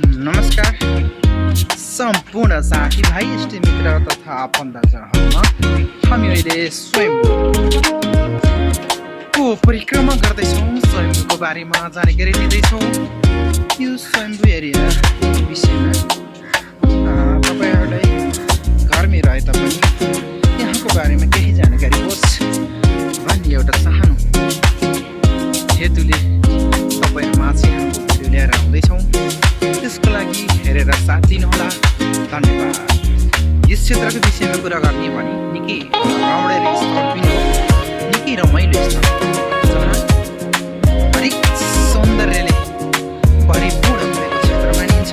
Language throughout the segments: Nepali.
नमस्कार सम्पूर्ण साथीभाइ इष्टमित्र तथा आफन्तजनहरूमा हामी अहिले स्वयम्भूको परिक्रमा गर्दैछौँ। स्वयम्भूको बारेमा जानकारी लिँदैछौँ। यो स्वयम्भू एरिया विषयमा तपाईँहरूलाई घरमै रहे तापनि यहाँको बारेमा केही जानकारी होस् भन्ने एउटा सानो हेतुले तपाईँहरूमा चाहिँ हाम्रो भिडियो ल्याएर आउँदैछौँ। त्यसको लागि हेरेर साथ दिनुहोला, धन्यवाद। यस क्षेत्रको विषयमा कुरा गर्ने भने निकै रमाइलो स्थल पनि हो, निकै रमाइलो स्थल जहाँ हरेक सौन्दर्यले परिपूर्ण भएको क्षेत्र मानिन्छ।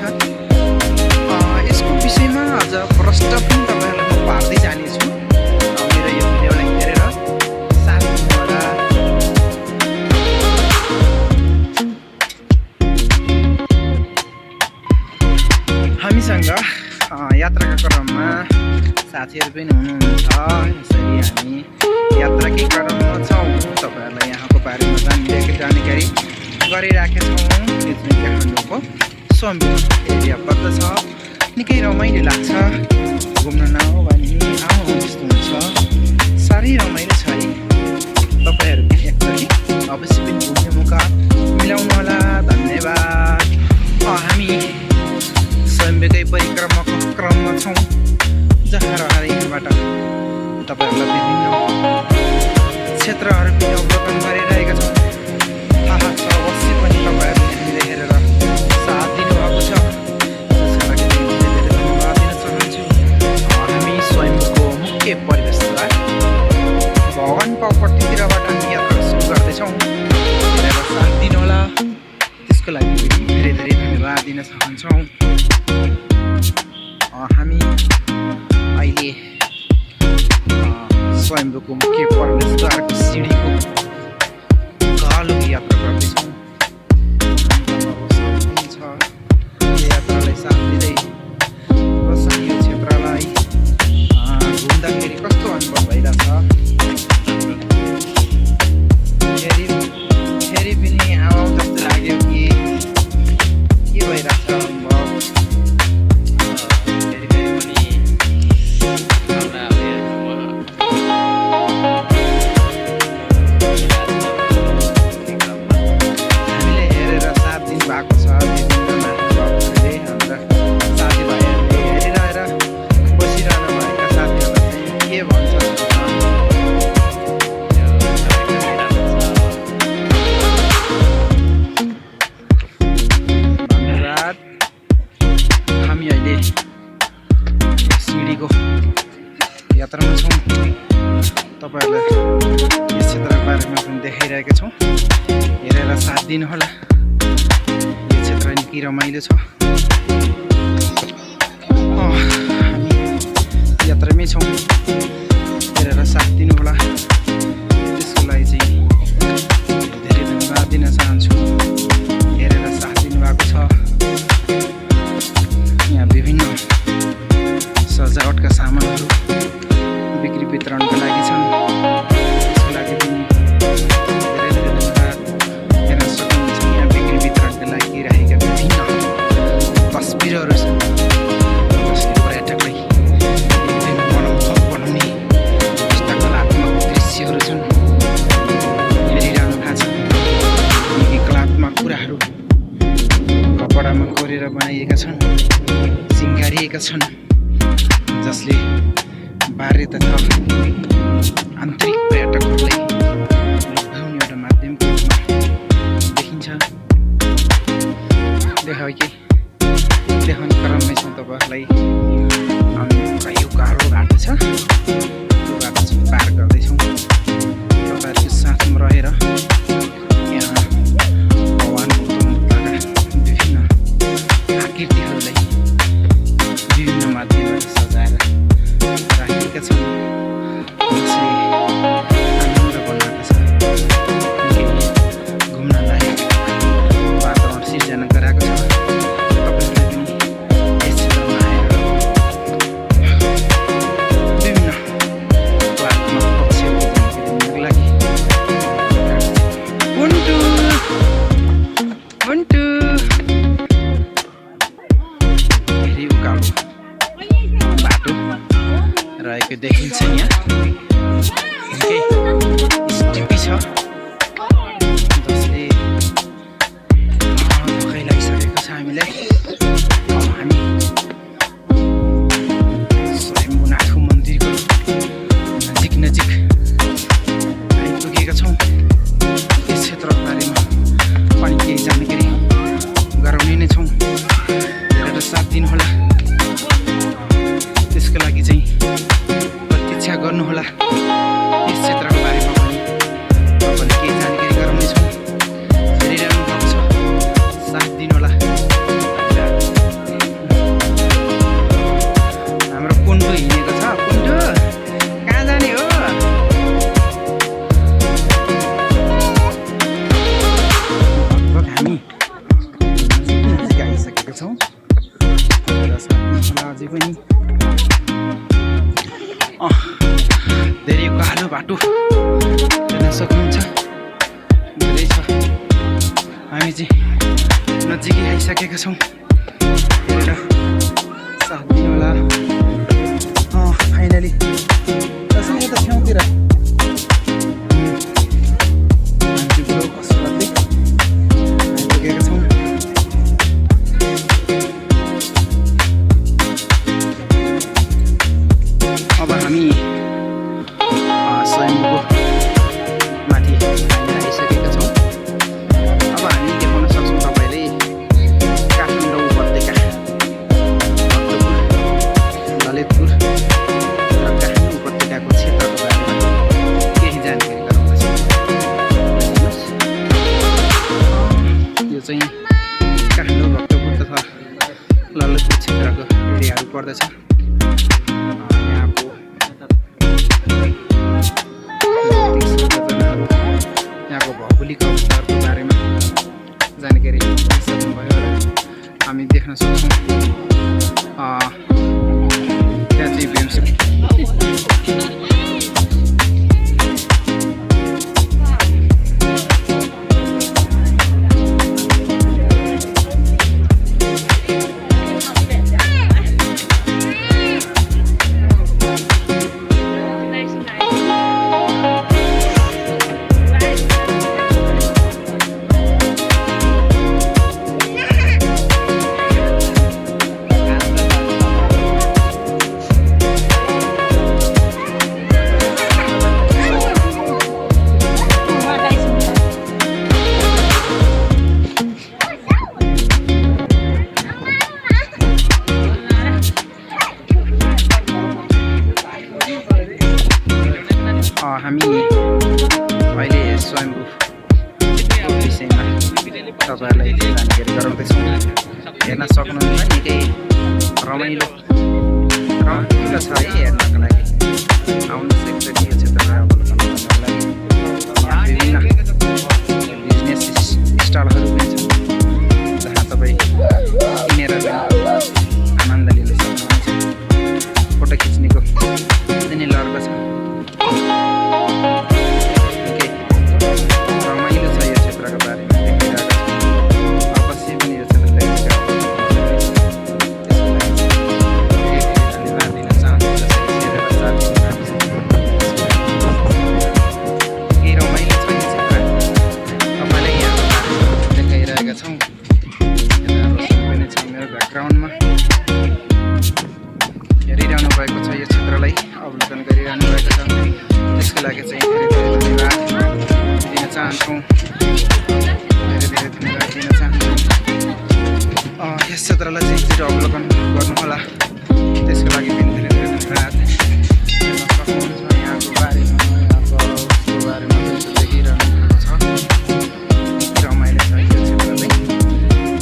यसको विषयमा अझ प्रश्न पनि तपाईँहरूलाई म पार्दै जानेछु। मेरो यो भिडियोलाई हेरेर साथ दिनुहोला। हामीसँग यात्राका क्रममा साथीहरू पनि हुनुहुन्छ। यसरी हामी यात्राकै क्रममा छौँ। तपाईँहरूलाई यहाँको बारेमा जानकारी गरिराखेका छौँ। यो चाहिँ काठमाडौँको स्वयम्भू एरिया पर्दछ। निकै रमाइलो लाग्छ, घुम्न नआऊ भने आउनु जस्तो हुन्छ। साह्रै रमाइलो छ है। तपाईँहरू पनि एकचोटि अवश्य पनि घुम्ने मौका मिलाउनु होला, धन्यवाद। हामी स्वयम्भूकै परिक्रमाको क्रममा छौँ, जहाँ रहेर यहाँबाट तपाईँहरूलाई विभिन्न क्षेत्रहरू पनि अवलोकन गरिरहेका छौँ। थाहा छ अवश्य पनि तपाईँहरूले हामीले हेरेर साथ दिनुभएको छ। त्यसका लागि धेरै धेरै धन्यवाद दिन चाहन्छु। हामी स्वयम्भूको मुख्य परिवेशलाई भगवान पाउपट्टितिरबाट हामी यात्रा सुरु गर्दैछौँ। हेरेर साथ दिनुहोला, त्यसको लागि पनि धेरै धेरै धन्यवाद दिन चाहन्छौँ। हामी अहिले स्वयम्भूको मुख्य प्रवेशद्वारको सिँढीको कालो यात्रा गर्दैछौँ। यात्रालाई साथ दिँदै रोशन यो क्षेत्रलाई घुम्दाखेरि कस्तो अनुभव भइरहेछ, फेरि पनि आऊ जस्तो लाग्यो कि के भइरहेछ अनुभव? सिँढीको यात्रामा छौँ। तपाईँहरूलाई यस क्षेत्रको बारेमा पनि देखाइरहेका छौँ। हेरेर साथ दिनुहोला। यो क्षेत्र निकै रमाइलो छ। हामी यात्रामै छौँ, हेरेर साथ दिनुहोला। त्यसको लागि चाहिँ धेरै धन्यवाद दिन चाहन्छु। हेरेर साथ दिनुभएको छ। यहाँ विभिन्न सजावटका सामानहरू बिक्री वितरणका लागि छन्। त्यसको लागि पनि धेरै धेरै धन्यवाद। हेर्न सक्नुहुन्छ यहाँ बिक्री वितरणका लागि राखेका विभिन्न तस्बिरहरू छन्, जसले पर्यटकलाई एकदमै मनोमुग्ध बनाउने यस्ता कलात्मक दृश्यहरू छन्। हेरिरहनु भएको छ। निकै कलात्मक कुराहरू कपडामा कोरेर बनाइएका छन्, सिँगारिएका छन्, जसले बाह्य तथा आन्तरिक पर्यटकहरूलाई लुभाउने एउटा माध्यमको रूपमा देखिन्छ। देखाउने क्रममै छौँ तपाईँहरूलाई। हाम्रो यो गाह्रो बाटो छ, त्यो बाटो चाहिँ पार गर्दैछौँ। तपाईँहरूको साथमा रहेर यहाँ भगवान बुद्धका विभिन्न आकृतिहरूलाई विभिन्न माध्यमबाट सजाएर राखिएका छन्। जसले आनन्द बनाएको छ। घुम्न लायक वातावरण सिर्जना गराएको छ। तपाईँहरूले पनि यस क्षेत्रमा आएर विभिन्न कलात्मक पक्षहरूको जानकारी लिनको लागि देखिन्छ यहाँ निकै स्टिपी छ जसले धोकै लागिसकेको छ हामीलाई हामी स्वयम्भूनाथको मन्दिरको नजिक आइपुगेका छौँ यस क्षेत्रको बारेमा पनि केही जानकारी गराउने नै छौँ हेरेर साथ दिनुहोला त्यसको लागि चाहिँ प्रतीक्षा गर्नुहोला यस क्षेत्रको बारेमा पनि तपाईँले केही जानकारी गराउनेछौँ हेरिरहनु भएको छ साथ दिनुहोला हाम्रो कुण्डो हिँडेको छ कुण्डो कहाँ जाने हो लगभग हामी नजिक आइसकेका छौँ अझै पनि धेरै उकालो बाटो हेर्न सक्नुहुन्छ धेरै छ हामी चाहिँ नजिकै आइसकेका छौँ हेरेर साथ दिनु होला फाइनली कसरी यता छेउतिर मान्छे कसो गर्दै आइपुगेका छौँ अब हामी स्वयम्भूको माथि आइसकेका छौँ अब हामी देखाउन सक्छौँ तपाईँले काठमाडौँ उपत्यका ललितपुर र काठमाडौँ उपत्यकाको क्षेत्रको बारेमा केही जानकारी गराउँदछौँ यो चाहिँ काठमाडौँ भक्तपुर तथा ललितपुर क्षेत्रको एरियाहरू पर्दछ यहाँको भौगोलिक अवस्थाहरूको बारेमा जानकारी दिइसक्नुभयो र हामी देख्न सक्छौँ त्यहाँ चाहिँ भ्युम्स हामी अहिले स्वयम्भूको विषयमा तपाईँहरूलाई जानकारी गराउँदैछौँ हेर्न सक्नुहुन्छ निकै रमाइलो छ है हेर्नको लागि आउनुहोस् एकचोटि यो क्षेत्रलाई अवलोकन गर्नको लागि यहाँ विभिन्न बिजनेस स्टलहरू पनि छन् जहाँ तपाईँ किनेर आनन्द लिन सक्नुहुन्छ फोटो खिच्नेको पनि लड्को छ रमाइलो छ यो क्षेत्रको बारेमा देखिरहेको छ अवश्य पनि यो क्षेत्रलाई धन्यवाद दिन चाहन्छु जसरी हेरेर साथ के रमाइलो छ यो क्षेत्र तपाईँलाई यहाँ देखाइरहेका छौँ पनि छ मेरो ब्याकग्राउन्डमा हेरिरहनु भएको छ यो क्षेत्रलाई अवलोकन गरिरहनु भएको छ त्यसको लागि चाहिँ धेरै धन्यवाद दिन चाहन्छौँ धेरै धन्यवाद दिन चाहन्छौँ यस क्षेत्रलाई चाहिँ एकचोटि अवलोकन गर्नुहोला त्यसको लागि पनि धेरै धन्यवाद हेर्न सक्नुहुन्छ यहाँको बारेमा यहाँको बारेमा देखिरहनु भएको छ रमाइलो छ यो क्षेत्रलाई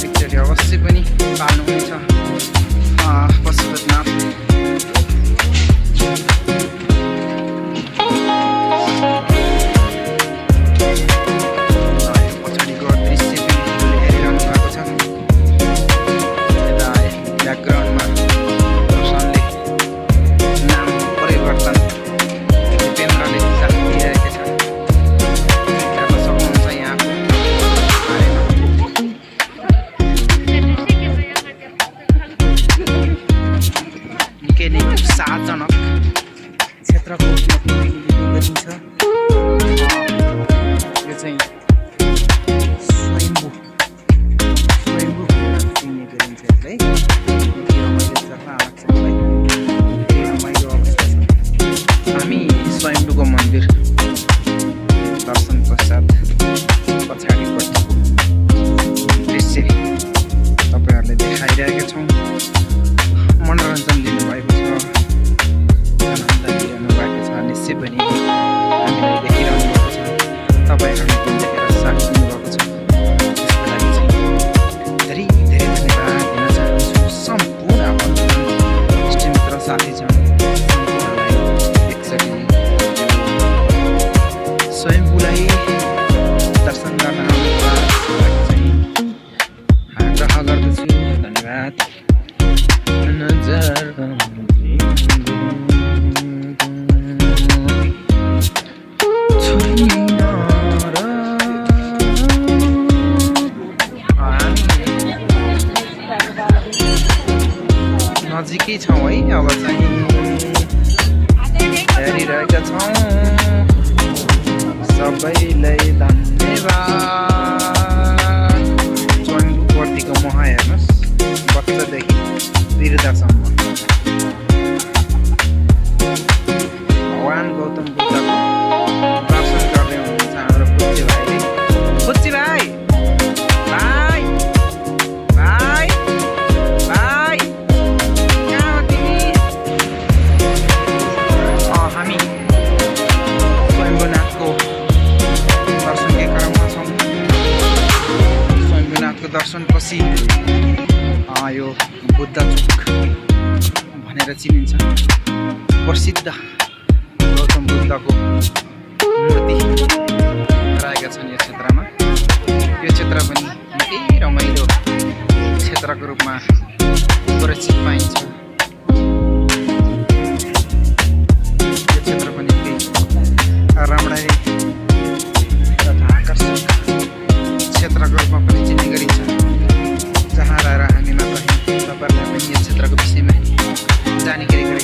एकचोटि अवश्य पनि पाल्नुहुनेछ पशुपतिनाथ पछाडिको दृश्य पनि हेरिरहनु भएको छ यता ब्याकग्राउन्डमा रोशनले नाम परिवर्तन दिपेन्द्रले साथ दिइरहेको छ हेर्न सक्नुहुन्छ यहाँको बारेमा निकै नै उत्साहजनक यात्राको गरिन्छ। यो चाहिँ स्वयम्भू चिन्ने गरिन्छ यसलाई। रमाइलो जग्गा लाग्छ मलाई, रमाइलो अवस्था छ। हामी स्वयम्भूको मन्दिर दर्शन पश्चात पछाडिपट्टिको दृश्य तपाईँहरूले देखाइरहेका छौँ। मनोरञ्जन लिनुभएको छ, आनन्द लिइरहनु भएको छ। निश्चय पनि हामीलाई देखिरहनु भएको छ, तपाईँहरूले पनि देखेर साथ दिनुभएको छ। त्यसको लागि चाहिँ धेरै धेरै धन्यवाद दिन चाहन्छु। सम्पूर्ण इष्टमित्र साथीजन सम्पूर्णलाई एकचोटि स्वयम्भूलाई दर्शन गर्न आउनुको लागि चाहिँ आग्रह गर्दछु। धन्यवाद। नजर नजिकै छौँ है। अब चाहिँ हेरिरहेका छौँ। सबैलाई धन्यवाद। स्वयम्भूवर्तीको मोह हेर्नुहोस्, बच्चादेखि वृद्धसम्म। भगवान् गौतम बुद्धको दर्शन गर्दै हुनुहुन्छ हाम्रो बुच्ची भाइले। बुच्ची भाइ, भाइ भाइ भाइ कहाँ हो तिमी? हामी स्वयम्भूनाथको दर्शनकै क्रममा छौँ। स्वयम्भूनाथको दर्शनपछि यो बुद्ध चोक भनेर चिनिन्छ। प्रसिद्ध गौतम बुद्धको मूर्ति रहेका छन् यो क्षेत्रमा। यो क्षेत्र पनि निकै रमाइलो क्षेत्रको रूपमा सुरक्षित पाइन्छ। यो क्षेत्र पनि निकै रमणीय तथा आकर्षक क्षेत्रको रूपमा पनि चिन्ने गरिन्छ। जहाँ रहेर हामी मात्र होइन, तपाईँहरूलाई पनि यस क्षेत्रको विषयमा जानकारी गरे